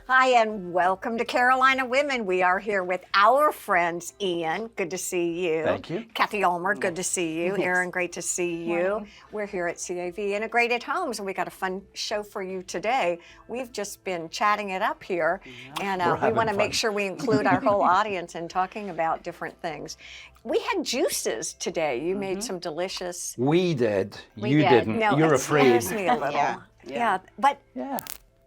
Hi, and welcome to Carolina Women. We are here with our friends, Iain. Good to see you. Thank you. Cathy Ulmer, good to see you. Yes. Erin, great to see you. Morning. We're here at CAV Integrated Homes, and we got a fun show for you today. We've just been chatting it up here, and we want to make sure we include our whole audience in talking about different things. We had juices today. You made some delicious. We did. We You did. didn't. No, You're it afraid. scares me a little. Yeah. But Yeah.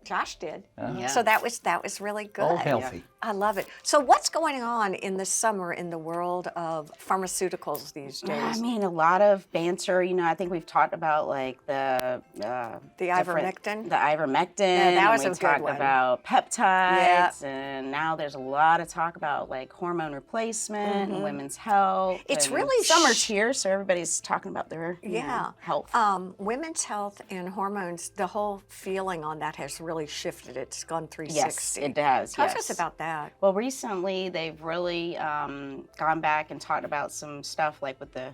Josh did. Yeah. So that was really good. All healthy. I love it. So what's going on in the summer in the world of pharmaceuticals these days? I mean, a lot of banter. You know, I think we've talked about like the ivermectin? The ivermectin. Yeah, that was and a we good talked one. about peptides, Yeah. and now there's a lot of talk about like hormone replacement and women's health. It's and really summer's here, so everybody's talking about their Yeah. health. Women's health and hormones, the whole feeling on that has really shifted. It's gone 360. Yes, it does. Talk yes. to us about that. Well, recently they've really gone back and talked about some stuff like with the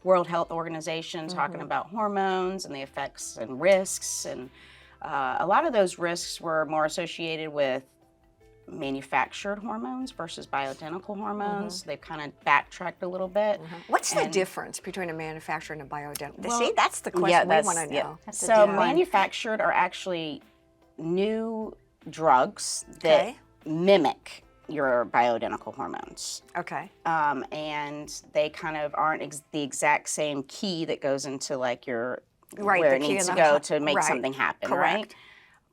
World Health Organization talking about hormones and the effects and risks. And a lot of those risks were more associated with manufactured hormones versus bioidentical hormones. They've kind of backtracked a little bit. What's the difference between a manufacturer and a bioidentical? Well, See, that's the question we want to know. So manufactured are actually new drugs that Okay. mimic your bioidentical hormones. Okay. And they kind of aren't the exact same key that goes into like your Right, where the it key needs to in the go hu- to make right, something happen, correct.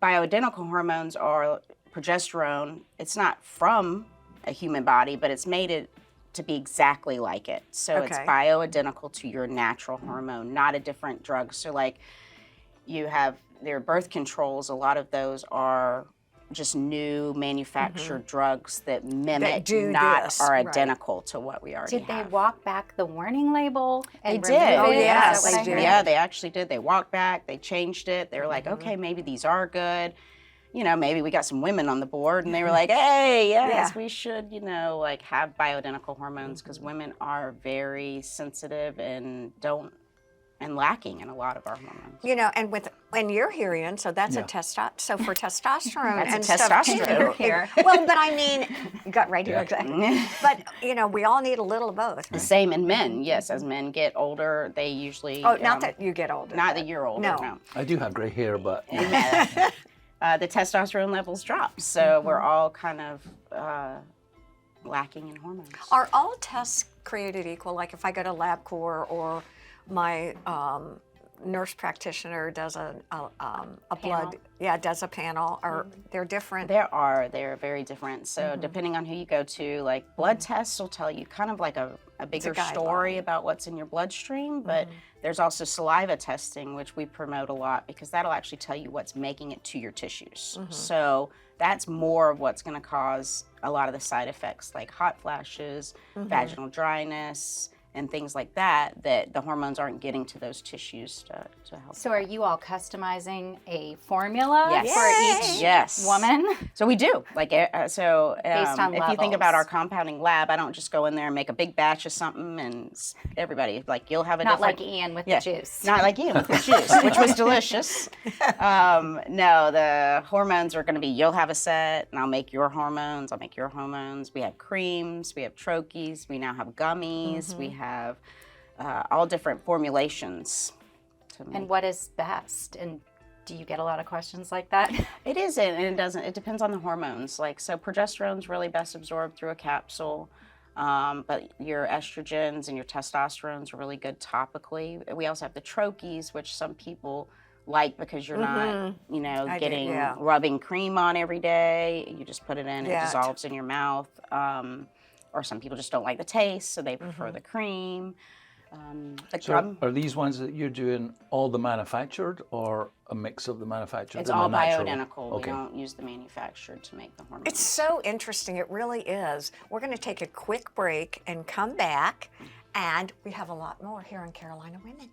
right? Bioidentical hormones are progesterone. It's not from a human body, but it's made it to be exactly like it. So it's Okay. bioidentical to your natural hormone, not a different drug. So like you have their birth controls, a lot of those are just new manufactured drugs that mimic, do not this, are right. identical to what we already Did they have. walk back the warning label? They And did. remove Oh, it? Is yes, that what I they heard? did. Yeah, they actually did. They walked back, they changed it. They were like, okay, maybe these are good. You know, maybe we got some women on the board and they were like, hey, yes, Yeah. we should, you know, like have bioidentical hormones because women are very sensitive and lacking in a lot of our hormones. You know, and you're here, Ian, so that's Yeah. a testosterone. So for testosterone That's a and stuff too. testosterone. Here. Well, but I mean, got right here Yeah. exactly. But you know, we all need a little of both. The Right? same in men, yes. As men get older, they usually Oh, not that you get older. not but- that you're older, No. no. I do have grey hair, but The testosterone levels drop, so we're all kind of lacking in hormones. Are all tests created equal? Like if I go to LabCorp or my nurse practitioner does a blood, does a panel, or they're different? They're very different. So depending on who you go to, like blood tests will tell you kind of like a bigger story guideline. about what's in your bloodstream, but there's also saliva testing, which we promote a lot because that'll actually tell you what's making it to your tissues. So that's more of what's going to cause a lot of the side effects like hot flashes, vaginal dryness, and things like that the hormones aren't getting to those tissues to help. So are you all customizing a formula Yes. for each Yes. woman? So we do. Like, Based on if you think about levels. our compounding lab, I don't just go in there and make a big batch of something and everybody, like, you'll have a Not different... like Iain with Yeah, the juice. Not like Iain with the juice, which was delicious. No, the hormones are going to be, you'll have a set, and I'll make your hormones, I'll make your hormones. We have creams, we have troches, we now have gummies, we have all different formulations. To make. And what is best? And do you get a lot of questions like that? It isn't, and it doesn't. It depends on the hormones. Like, so progesterone's really best absorbed through a capsule, but your estrogens and your testosterones are really good topically. We also have the troches, which some people like because you're not, you know, I do, getting yeah. rubbing cream on every day. You just put it in, Yeah. it dissolves in your mouth. Or some people just don't like the taste, so they prefer the cream. so are these ones that you're doing all the manufactured or a mix of the manufactured It's and all the natural? bioidentical. Okay. We don't use the manufactured to make the hormones. It's so interesting. It really is. We're going to take a quick break and come back, and we have a lot more here on Carolina Women.